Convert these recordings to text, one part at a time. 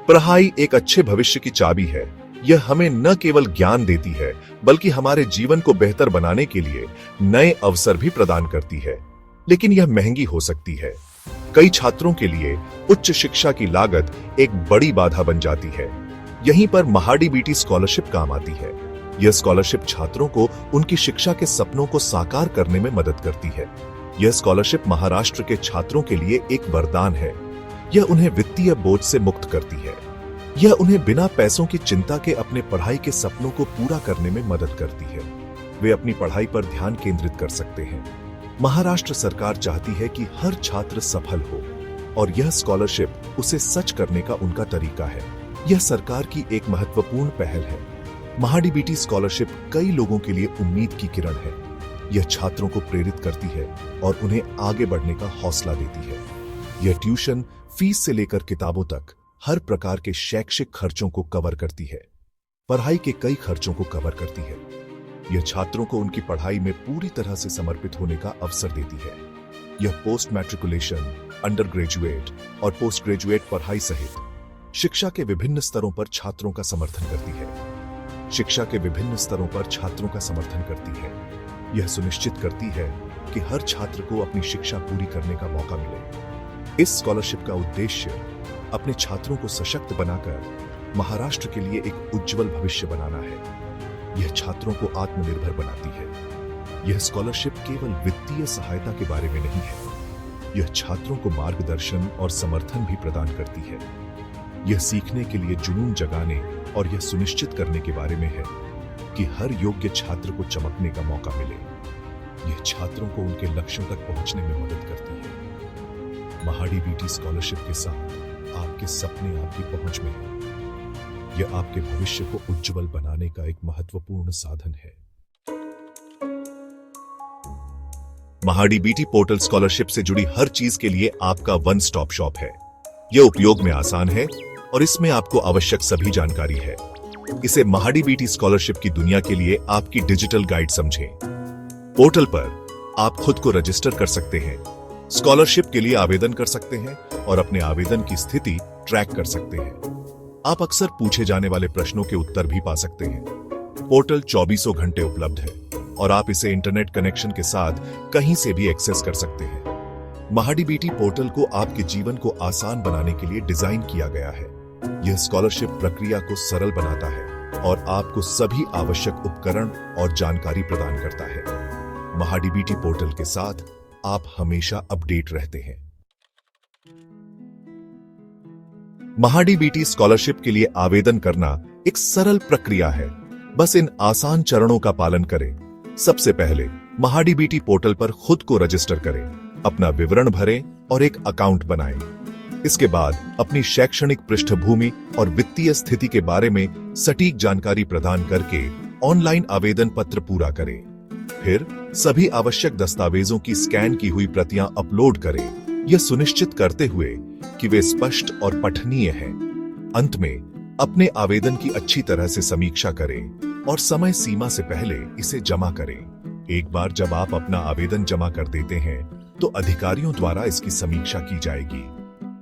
पढ़ाई एक अच्छे भविष्य की चाबी है। यह हमें न केवल ज्ञान देती है, बल्कि हमारे जीवन को बेहतर बनाने के लिए नए अवसर भी प्रदान करती है। लेकिन यह महंगी हो सकती है। कई छात्रों के लिए उच्च शिक्षा की लागत एक बड़ी बाधा बन जाती है। यहीं पर महाडीबीटी स्कॉलरशिप काम आती है। यह स्कॉलरशिप छात्रों को उनकी शिक्षा के सपनों को साकार करने में मदद करती है। यह स्कॉलरशिप महाराष्ट्र के छात्रों के लिए एक वरदान है। यह उन्हें वित्तीय बोझ से मुक्त करती है। यह उन्हें बिना पैसों की चिंता के अपने पढ़ाई के सपनों को पूरा करने में मदद करती है। वे अपनी पढ़ाई पर ध्यान केंद्रित कर सकते हैं। महाराष्ट्र सरकार चाहती है कि हर छात्र सफल हो, और यह स्कॉलरशिप उसे सच करने का उनका तरीका है। यह सरकार की एक महत्वपूर्ण पहल है। महाडीबीटी स्कॉलरशिप कई लोगों के लिए उम्मीद की किरण है। यह छात्रों को प्रेरित करती है और उन्हें आगे बढ़ने का हौसला देती है। यह ट्यूशन फीस से लेकर किताबों तक हर प्रकार के शैक्षिक खर्चों को कवर करती है। पढ़ाई के कई खर्चों को कवर करती है। यह छात्रों को उनकी पढ़ाई में पूरी तरह से समर्पित होने का अवसर देती है। यह पोस्ट मैट्रिकुलेशन, अंडर ग्रेजुएट और पोस्ट ग्रेजुएट पढ़ाई सहित शिक्षा के विभिन्न स्तरों पर छात्रों का समर्थन करती है। शिक्षा के विभिन्न स्तरों पर छात्रों का समर्थन करती है। यह सुनिश्चित करती है कि हर छात्र को अपनी शिक्षा पूरी करने का मौका मिले। इस स्कॉलरशिप का उद्देश्य अपने छात्रों को सशक्त बनाकर महाराष्ट्र के लिए एक उज्जवल भविष्य बनाना है। यह छात्रों को आत्मनिर्भर बनाती है। यह स्कॉलरशिप केवल वित्तीय सहायता के बारे में नहीं है। यह छात्रों को मार्गदर्शन और समर्थन भी प्रदान करती है। यह सीखने के लिए जुनून जगाने और यह सुनिश्चित करने के बारे में है कि हर योग्य छात्र को चमकने का मौका मिले। यह छात्रों को उनके लक्ष्यों तक पहुंचने में मदद करती है। महाडीबीटी स्कॉलरशिप के साथ आपके सपने आपकी पहुंच में हैं। यह आपके भविष्य को उज्जवल बनाने का एक महत्वपूर्ण साधन है। महाडीबीटी पोर्टल स्कॉलरशिप से जुड़ी हर चीज के लिए आपका वन स्टॉप शॉप है। यह उपयोग में आसान है और इसमें आपको आवश्यक सभी जानकारी है। इसे महाडीबीटी स्कॉलरशिप की दुनिया के लिए आपकी डिजिटल गाइड समझें। पोर्टल पर आप खुद को रजिस्टर कर सकते हैं, स्कॉलरशिप के लिए आवेदन कर सकते हैं और अपने आवेदन की स्थिति ट्रैक कर सकते हैं। आप अक्सर पूछे जाने वाले प्रश्नों के उत्तर भी पा सकते हैं। पोर्टल 24 घंटे उपलब्ध है और आप इसे इंटरनेट कनेक्शन के साथ कहीं से भी एक्सेस कर सकते हैं। महाडीबीटी पोर्टल को आपके जीवन को आसान बनाने के लिए डिजाइन किया गया है। यह स्कॉलरशिप प्रक्रिया को सरल बनाता है और आपको सभी आवश्यक उपकरण और जानकारी प्रदान करता है। महाडीबीटी पोर्टल के साथ आप हमेशा अपडेट रहते हैं। महाडीबीटी स्कॉलरशिप के लिए आवेदन करना एक सरल प्रक्रिया है। बस इन आसान चरणों का पालन करें। सबसे पहले महाडीबीटी पोर्टल पर खुद को रजिस्टर करें, अपना विवरण भरें और एक अकाउंट बनाएं। इसके बाद अपनी शैक्षणिक पृष्ठभूमि और वित्तीय स्थिति के बारे में सटीक जानकारी प्रदान करके ऑनलाइन आवेदन पत्र पूरा करें। फिर सभी आवश्यक दस्तावेजों की स्कैन की हुई प्रतियां अपलोड करें, यह सुनिश्चित करते हुए कि वे स्पष्ट और पठनीय हैं। अंत में अपने आवेदन की अच्छी तरह से समीक्षा करें और समय सीमा से पहले इसे जमा करें। एक बार जब आप अपना आवेदन जमा कर देते हैं, तो अधिकारियों द्वारा इसकी समीक्षा की जाएगी।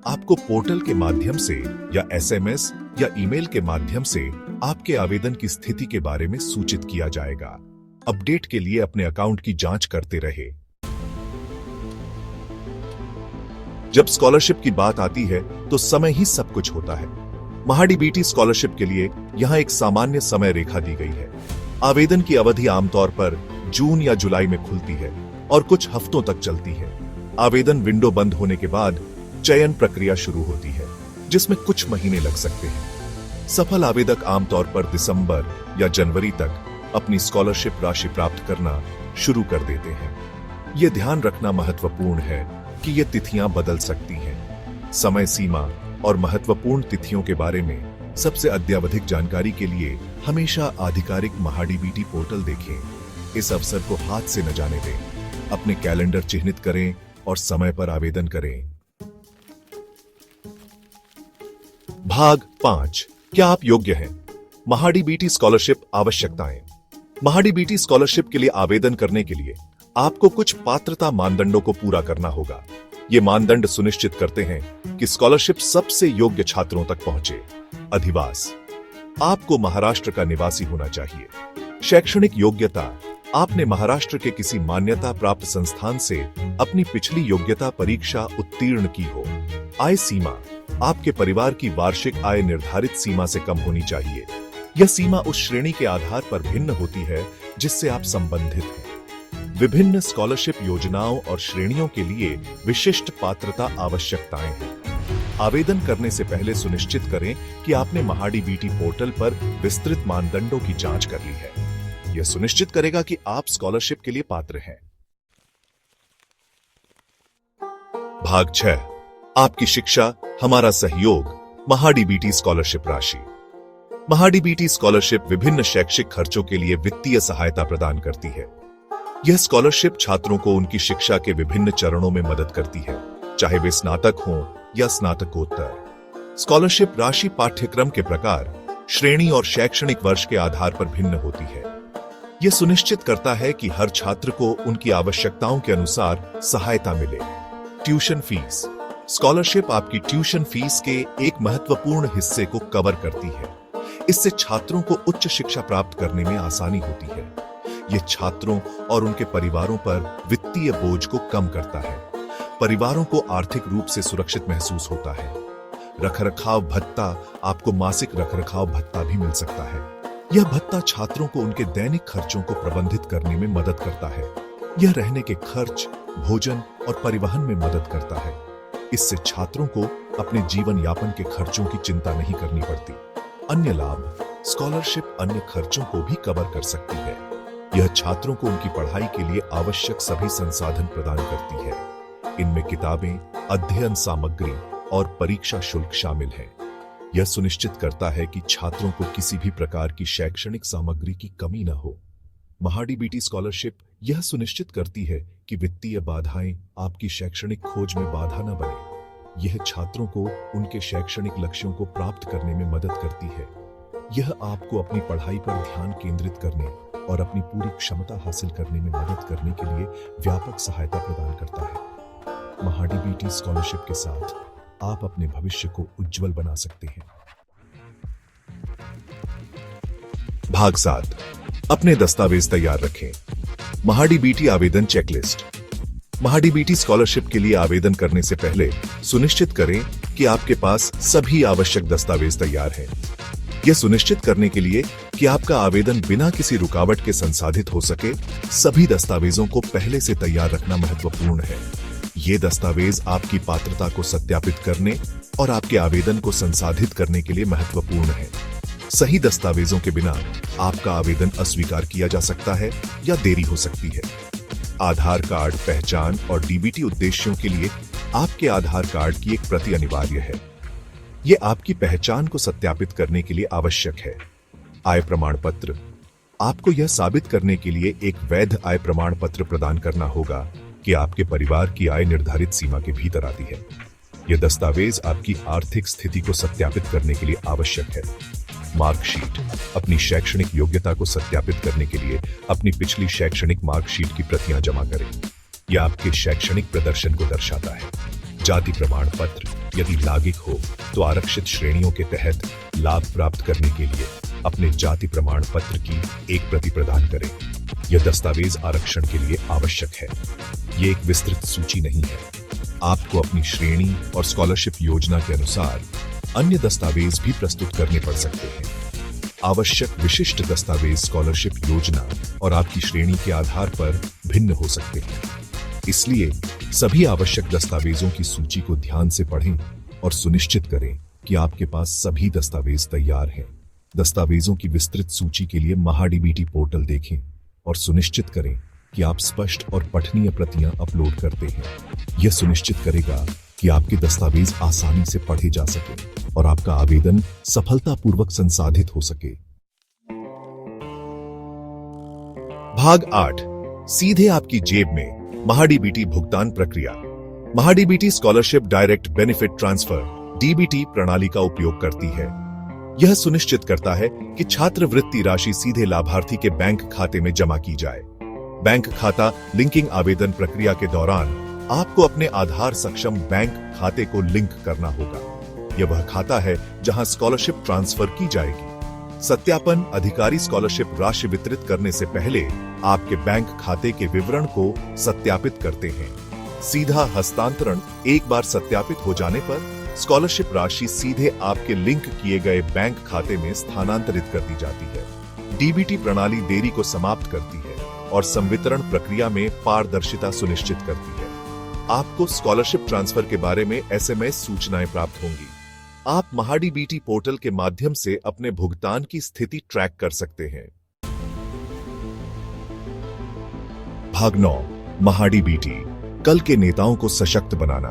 आपको पोर्टल के माध्यम से या एसएमएस या ईमेल के माध्यम से आपके आवेदन की स्थिति के बारे में सूचित किया जाएगा। अपडेट के लिए अपने अकाउंट की जांच करते रहे। जब स्कॉलरशिप की बात आती है तो समय ही सब कुछ होता है। महाडीबीटी स्कॉलरशिप के लिए यहां एक सामान्य समय रेखा दी गई है। आवेदन की अवधि आमतौर पर जून या जुलाई में खुलती है और कुछ हफ्तों तक चलती है। आवेदन विंडो बंद होने के बाद चयन प्रक्रिया शुरू होती है, जिसमें कुछ महीने लग सकते हैं। सफल आवेदक आमतौर पर दिसंबर या जनवरी तक अपनी स्कॉलरशिप राशि प्राप्त करना शुरू कर देते हैं। यह ध्यान रखना महत्वपूर्ण है कि ये तिथियां बदल सकती हैं। समय सीमा और महत्वपूर्ण तिथियों के बारे में सबसे अद्यावधिक जानकारी के लिए हमेशा आधिकारिक महाडीबीटी पोर्टल देखें। इस अवसर को हाथ से न जाने दें। अपने कैलेंडर चिह्नित करें और समय पर आवेदन करें। भाग 5, क्या आप योग्य हैं? महाडीबीटी स्कॉलरशिप आवश्यकताएं। महाडीबीटी स्कॉलरशिप के लिए आवेदन करने के लिए आपको कुछ पात्रता मानदंडों को पूरा करना होगा। ये मानदंड सुनिश्चित करते हैं कि स्कॉलरशिप सबसे योग्य छात्रों तक पहुंचे। अधिवास, आपको महाराष्ट्र का निवासी होना चाहिए। शैक्षणिक योग्यता, आपने महाराष्ट्र के किसी मान्यता प्राप्त संस्थान से अपनी पिछली योग्यता परीक्षा उत्तीर्ण की हो। आय सीमा, आपके परिवार की वार्षिक आय निर्धारित सीमा से कम होनी चाहिए। यह सीमा उस श्रेणी के आधार पर भिन्न होती है जिससे आप संबंधित हैं। विभिन्न स्कॉलरशिप योजनाओं और श्रेणियों के लिए विशिष्ट पात्रता आवश्यकताएं हैं। आवेदन करने से पहले सुनिश्चित करें कि आपने महाडीबीटी पोर्टल पर विस्तृत मानदंडों की जांच कर ली है। यह सुनिश्चित करेगा कि आप स्कॉलरशिप के लिए पात्र हैं। भाग 6, आपकी शिक्षा, हमारा सहयोग। महाडीबीटी स्कॉलरशिप राशि। महाडीबीटी स्कॉलरशिप विभिन्न शैक्षिक खर्चों के लिए वित्तीय सहायता प्रदान करती है। यह स्कॉलरशिप छात्रों को उनकी शिक्षा के विभिन्न चरणों में मदद करती है, चाहे वे स्नातक हों या स्नातकोत्तर। स्कॉलरशिप राशि पाठ्यक्रम के प्रकार, श्रेणी और शैक्षणिक वर्ष के आधार पर भिन्न होती है। यह सुनिश्चित करता है कि हर छात्र को उनकी आवश्यकताओं के अनुसार सहायता मिले। Tuition fees. स्कॉलरशिप आपकी ट्यूशन फीस के एक महत्वपूर्ण हिस्से को कवर करती है। इससे छात्रों को उच्च शिक्षा प्राप्त करने में आसानी होती है। यह छात्रों और उनके परिवारों पर वित्तीय बोझ को कम करता है। परिवारों को आर्थिक रूप से सुरक्षित महसूस होता है। रखरखाव भत्ता, आपको मासिक रखरखाव भत्ता भी मिल सकता है। यह भत्ता छात्रों को उनके दैनिक खर्चों को प्रबंधित करने में मदद करता है। यह रहने के खर्च, भोजन और परिवहन में मदद करता है। इससे छात्रों को अपने जीवन यापन के खर्चों की चिंता नहीं करनी पड़ती। अन्य लाभ, स्कॉलरशिप अन्य खर्चों को भी कवर कर सकती है। यह छात्रों को उनकी पढ़ाई के लिए आवश्यक सभी संसाधन प्रदान करती है। इनमें किताबें, अध्ययन सामग्री और परीक्षा शुल्क शामिल है। यह सुनिश्चित करता है कि छात्रों को किसी भी प्रकार की शैक्षणिक सामग्री की कमी न हो। महाडीबीटी स्कॉलरशिप यह सुनिश्चित करती है कि वित्तीय बाधाएं आपकी शैक्षणिक खोज में बाधा न बने। यह छात्रों को उनके शैक्षणिक लक्ष्यों को प्राप्त करने में मदद करती है। यह आपको अपनी पढ़ाई पर ध्यान केंद्रित करने और अपनी पूरी क्षमता हासिल करने में मदद करने के लिए व्यापक सहायता प्रदान करता है। महाडीबीटी स्कॉलरशिप के साथ आप अपने भविष्य को उज्जवल बना सकते हैं। भाग 7, अपने दस्तावेज तैयार रखें। महाडीबीटी आवेदन चेकलिस्ट। महाडीबीटी स्कॉलरशिप के लिए आवेदन करने से पहले सुनिश्चित करें कि आपके पास सभी आवश्यक दस्तावेज तैयार हैं। यह सुनिश्चित करने के लिए कि आपका आवेदन बिना किसी रुकावट के संसाधित हो सके, सभी दस्तावेजों को पहले से तैयार रखना महत्वपूर्ण है। ये दस्तावेज आपकी पात्रता को सत्यापित करने और आपके आवेदन को संसाधित करने के लिए महत्वपूर्ण है। सही दस्तावेजों के बिना आपका आवेदन अस्वीकार किया जा सकता है या देरी हो सकती है। आधार कार्ड, पहचान और डीबीटी उद्देश्यों के लिए आपके आधार कार्ड की एक प्रति अनिवार्य है। यह आपकी पहचान को सत्यापित करने के लिए आवश्यक है। आय प्रमाण पत्र, आपको यह साबित करने के लिए एक वैध आय प्रमाण पत्र प्रदान करना होगा कि आपके परिवार की आय निर्धारित सीमा के भीतर आती है। यह दस्तावेज आपकी आर्थिक स्थिति को सत्यापित करने के लिए आवश्यक है। मार्कशीट, अपनी शैक्षणिक योग्यता को सत्यापित करने के लिए अपनी पिछली शैक्षणिक मार्कशीट की प्रतियां जमा करें। यह आपके शैक्षणिक प्रदर्शन को दर्शाता है। जाति प्रमाण पत्र, यदि लागिक हो तो आरक्षित श्रेणियों के तहत लाभ प्राप्त करने के लिए अपने जाति प्रमाण पत्र की एक प्रति प्रदान करें। यह दस्तावेज आरक्षण के लिए आवश्यक है। यह एक विस्तृत सूची नहीं है। आपको अपनी श्रेणी और स्कॉलरशिप योजना के अनुसार अन्य दस्तावेज भी प्रस्तुत करने पड़ सकते हैं। आवश्यक विशिष्ट दस्तावेज स्कॉलरशिप योजना और आपकी श्रेणी के आधार पर भिन्न हो सकते हैं। इसलिए सभी आवश्यक दस्तावेजों की सूची को ध्यान से पढ़ें और सुनिश्चित करें कि आपके पास सभी दस्तावेज तैयार हैं। दस्तावेजों की विस्तृत सूची के लिए महाडीबीटी पोर्टल देखें और सुनिश्चित करें कि आप स्पष्ट और पठनीय प्रतियां अपलोड करते हैं। यह सुनिश्चित करेगा कि आपके दस्तावेज आसानी से पढ़े जा सके और आपका आवेदन सफलतापूर्वक संसाधित हो सके। भाग 8, सीधे आपकी जेब में महाडीबीटी भुगतान प्रक्रिया। MahaDBT scholarship direct benefit transfer DBT प्रणाली का उपयोग करती है। यह सुनिश्चित करता है कि छात्रवृत्ति राशि सीधे लाभार्थी के बैंक खाते में जमा की जाए। बैंक खाता लिंकिंग आवेदन प्रक्रिया के दौरान आपको अपने आधार सक्षम बैंक खाते को लिंक करना होगा। यह वह खाता है जहां स्कॉलरशिप ट्रांसफर की जाएगी। सत्यापन अधिकारी स्कॉलरशिप राशि वितरित करने से पहले आपके बैंक खाते के विवरण को सत्यापित करते हैं। सीधा हस्तांतरण एक बार सत्यापित हो जाने पर स्कॉलरशिप राशि सीधे आपके लिंक किए गए बैंक खाते में स्थानांतरित कर दी जाती है। डीबीटी प्रणाली देरी को समाप्त करती है और संवितरण प्रक्रिया में पारदर्शिता सुनिश्चित करती है। आपको स्कॉलरशिप ट्रांसफर के बारे में एसएमएस सूचनाएं प्राप्त होंगी। आप महाडीबीटी पोर्टल के माध्यम से अपने भुगतान की स्थिति ट्रैक कर सकते हैं। भाग 9 महाडीबीटी कल के नेताओं को सशक्त बनाना।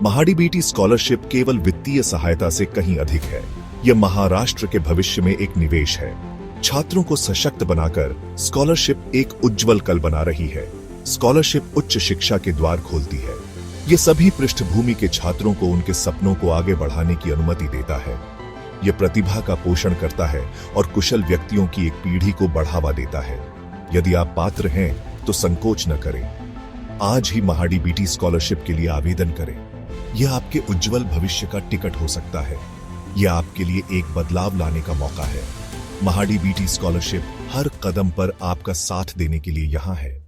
महाडीबीटी स्कॉलरशिप केवल वित्तीय सहायता से कहीं अधिक है। यह महाराष्ट्र के भविष्य में एक निवेश है। छात्रों को सशक्त बनाकर स्कॉलरशिप एक उज्जवल कल बना रही है। स्कॉलरशिप उच्च शिक्षा के द्वार खोलती है। ये सभी पृष्ठभूमि के छात्रों को उनके सपनों को आगे बढ़ाने की अनुमति देता है। यह प्रतिभा का पोषण करता है और कुशल व्यक्तियों की एक पीढ़ी को बढ़ावा देता है। यदि आप पात्र हैं तो संकोच न करें। आज ही महाडीबीटी स्कॉलरशिप के लिए आवेदन करें। यह आपके उज्जवल भविष्य का टिकट हो सकता है। यह आपके लिए एक बदलाव लाने का मौका है। महाडीबीटी स्कॉलरशिप हर कदम पर आपका साथ देने के लिए यहां है।